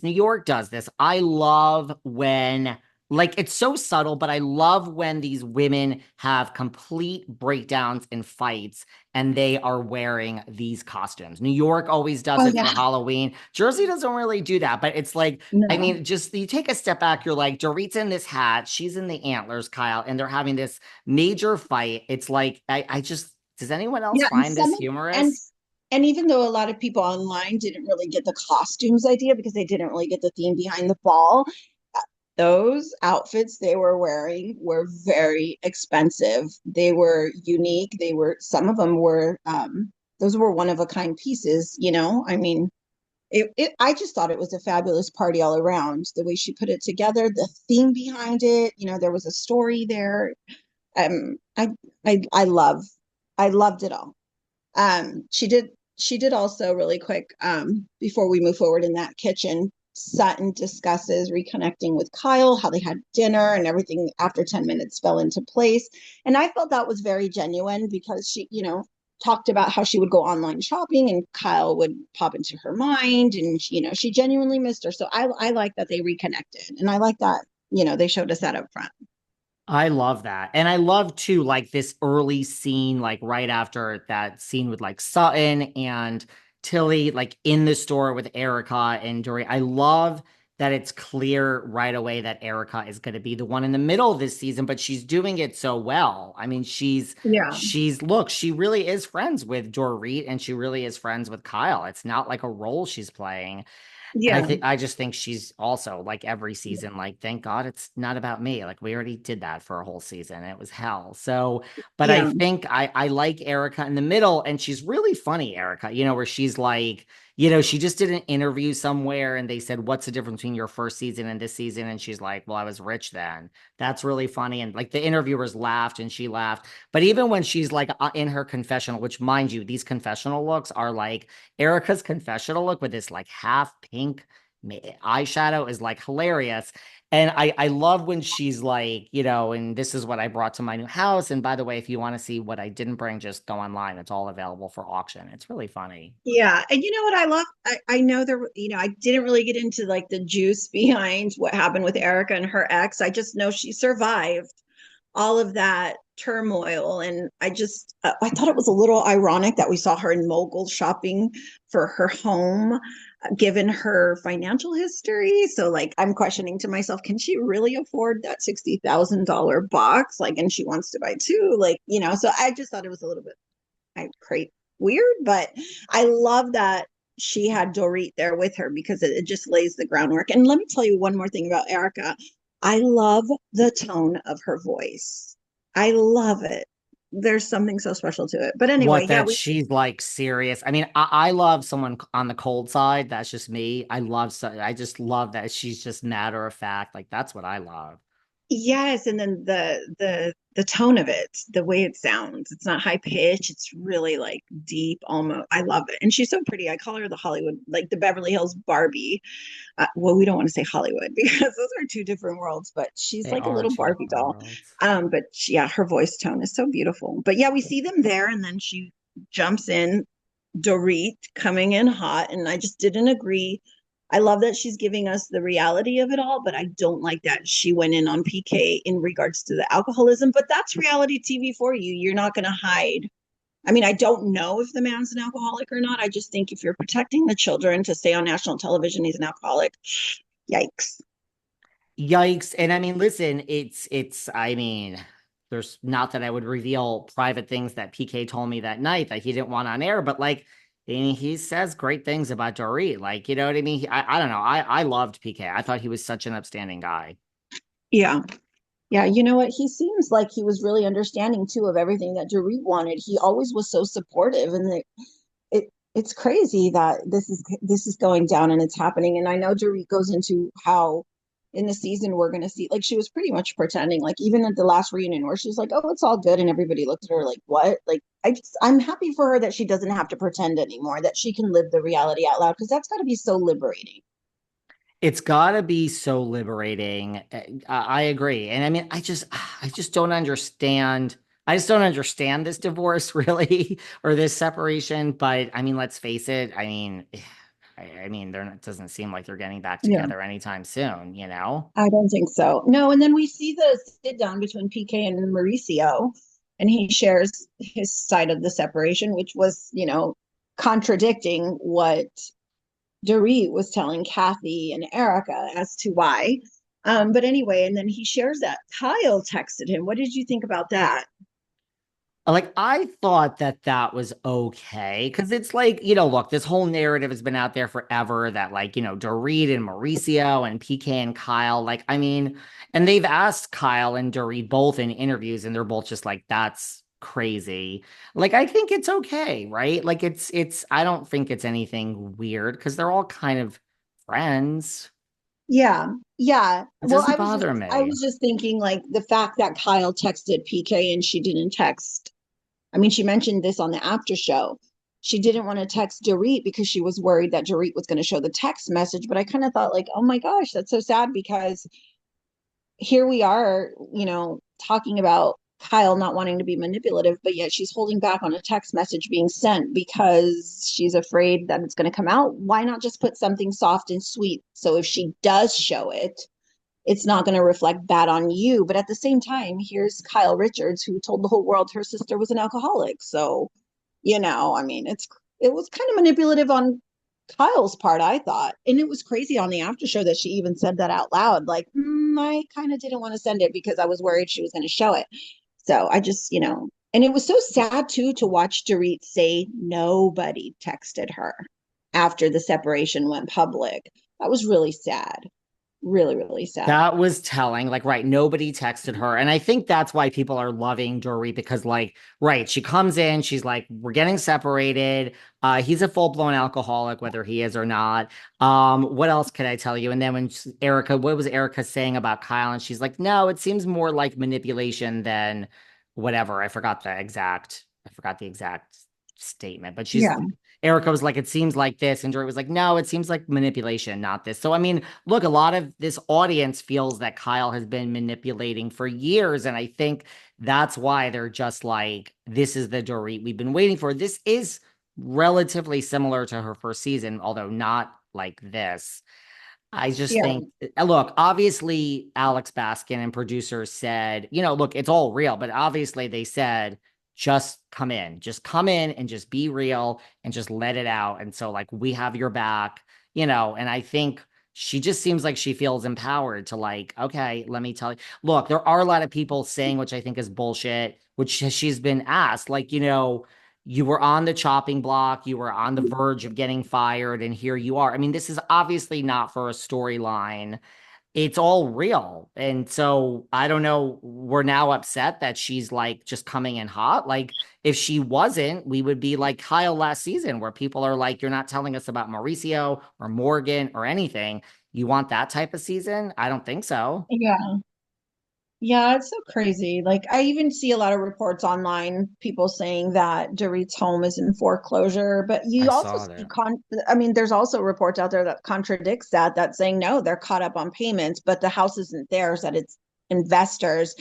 New York does this. I love when, like, it's so subtle, but I love when these women have complete breakdowns in fights and they are wearing these costumes. New York always does Oh it yeah. for Halloween. Jersey doesn't really do that, but it's like, I No. mean, just you take a step back, you're like, Dorit's in this hat, she's in the antlers, Kyle, and they're having this major fight. It's like, I just, does anyone else Yeah, and find some this of and humorous? and even though a lot of people online didn't really get the costumes idea because they didn't really get the theme behind the ball, those outfits they were wearing were very expensive. They were unique. They were some of them were those were one of a kind pieces, you know? I mean, I just thought it was a fabulous party all around. The way she put it together, the theme behind it, you know, there was a story there. Um, I I loved it all. She did also really quick, before we move forward in that kitchen, Sutton discusses reconnecting with Kyle, how they had dinner and everything after 10 minutes fell into place. And I felt that was very genuine because she, you know, talked about how she would go online shopping and Kyle would pop into her mind and you know, she genuinely missed her. So I like that they reconnected and I like that, you know, they showed us that up front. I love that. And I love too, like this early scene, like right after that scene with like Sutton and Tilly, like in the store with Erika and Dory. I love that it's clear right away that Erika is going to be the one in the middle this season, but she's doing it so well. I mean, Yeah. look, she really is friends with Dorit and she really is friends with Kyle. It's not like a role she's playing. And Yeah. I just think she's also like every season, like, thank God it's not about me. Like we already did that for a whole season. It was hell. So, but I Yeah. think I like Erika in the middle, and she's really funny, Erika, where she's like, she just did an interview somewhere and they said, what's the difference between your first season and this season? And she's like, well, I was rich then. That's really funny. And like the interviewers laughed and she laughed. But even when she's like in her confessional, which mind you, these confessional looks are like Erika's confessional look with this like half pink eyeshadow is like hilarious. And I love when she's like, and this is what I brought to my new house. And by the way, if you want to see what I didn't bring, just go online. It's all available for auction. It's really funny. Yeah. And you know what I love? I know there, you know, I didn't really get into like the juice behind what happened with Erica and her ex. I just know she survived all of that turmoil. And I thought it was a little ironic that we saw her in mogul shopping for her home, given her financial history. So, like, I'm questioning to myself, can she really afford that $60,000 box? Like, and she wants to buy two, like, you know, so I just thought it was a little bit create weird, but I love that she had Dorit there with her because it just lays the groundwork. And let me tell you one more thing about Erica. I love the tone of her voice. I love it. There's something so special to it. But anyway, What yeah, that we she's like serious. I mean, I love someone on the cold side. That's just me. I just love that she's just matter of fact. Like that's what I love. yes, and then the tone of it, the way it sounds. It's not high pitch. It's really like deep almost. I love it. And she's so pretty. I call her the Hollywood, like the Beverly Hills Barbie. Well, we don't want to say Hollywood because those are two different worlds, but she's They like a are little two Barbie different doll. worlds. But yeah, her voice tone is so beautiful. But yeah, we see them there, and then she jumps in, Dorit coming in hot, and I just didn't agree. I love that she's giving us the reality of it all, but I don't like that she went in on PK in regards to the alcoholism. But that's reality TV for you. You're not going to hide. I mean, I don't know if the man's an alcoholic or not. I just think if you're protecting the children to stay on national television, he's an alcoholic. Yikes. Yikes. And I mean, listen, I mean, there's not that I would reveal private things that PK told me that night that he didn't want on air, but like, he says great things about Dorit. Like, you know what I mean? I don't know. I loved PK. I thought he was such an upstanding guy. Yeah. Yeah, you know what? He seems like he was really understanding too of everything that Dorit wanted. He always was so supportive, and it's crazy that this is going down and it's happening. And I know Dorit goes into how in the season we're going to see, like she was pretty much pretending, like even at the last reunion where she's like, "Oh, it's all good," and everybody looked at her like, "What?" Like I'm happy for her that she doesn't have to pretend anymore, that she can live the reality out loud because that's got to be so liberating. It's gotta be so liberating. I agree. And I mean, I just don't understand. I just don't understand this divorce really, or this separation. But I mean, let's face it. I mean, I mean, it doesn't seem like they're getting back Yeah. together anytime soon, you know? I don't think so. No, and then we see the sit down between PK and Mauricio, and he shares his side of the separation, which was, contradicting what Dorit was telling Kathy and Erika as to why. But anyway, and then he shares that Kyle texted him. What did you think about that? Like, I thought that that was okay because it's like, look, this whole narrative has been out there forever that, like, Dorit and Mauricio and PK and Kyle, like, I mean, and they've asked Kyle and Dorit both in interviews, and they're both just like, that's crazy. Like, I think it's okay, right? Like, I don't think it's anything weird because they're all kind of friends. Yeah, yeah. It Well, doesn't I was just bother I me. was just thinking like the fact that Kyle texted PK and she didn't text. I mean, she mentioned this on the after show. She didn't want to text Dorit because she was worried that Dorit was going to show the text message. But I kind of thought like, oh my gosh, that's so sad because here we are, talking about Kyle not wanting to be manipulative, but yet she's holding back on a text message being sent because she's afraid that it's going to come out. Why not just put something soft and sweet? So if she does show it, it's not going to reflect bad on you. But at the same time, here's Kyle Richards, who told the whole world her sister was an alcoholic. So, I mean, it was kind of manipulative on Kyle's part, I thought. And it was crazy on the after show that she even said that out loud. Like, I kind of didn't want to send it because I was worried she was going to show it. So I just, and it was so sad too to watch Dorit say nobody texted her after the separation went public. That was really sad. Really, really sad. That was telling. Like, right, nobody texted her. And I think that's why people are loving Dory because, like, right, she comes in, she's like, we're getting separated. He's a full-blown alcoholic, whether he is or not. What else could I tell you? And then Erika, what was Erika saying about Kyle? And she's like, no, it seems more like manipulation than whatever. I forgot the exact statement, but Yeah. Erika was like, it seems like this. And Dory was like, no, it seems like manipulation, not this. So, I mean, look, a lot of this audience feels that Kyle has been manipulating for years. And I think that's why they're just like, this is the Dorit we've been waiting for. This is relatively similar to her first season, although not like this. I just Yeah. think, look, obviously, Alex Baskin and producers said, look, it's all real, but obviously they said, just come in and just be real and just let it out. And so, like, we have your back, and I think she just seems like she feels empowered to, like, okay, let me tell you. Look, there are a lot of people saying, which I think is bullshit, which she's been asked, like, you were on the chopping block, you were on the verge of getting fired, and here you are. I mean, this is obviously not for a storyline. It's all real. And so I don't know, we're now upset that she's like just coming in hot. Like, if she wasn't, we would be like Kyle last season, where people are like, you're not telling us about Mauricio or Morgan or anything. You want that type of season? I don't think so. Yeah. Yeah, it's so crazy. Like I even see a lot of reports online, people saying that Dorit's home is in foreclosure, but I you also saw see that. I mean, there's also reports out there that contradicts that, that's saying no, they're caught up on payments, but the house isn't theirs, that it's investors.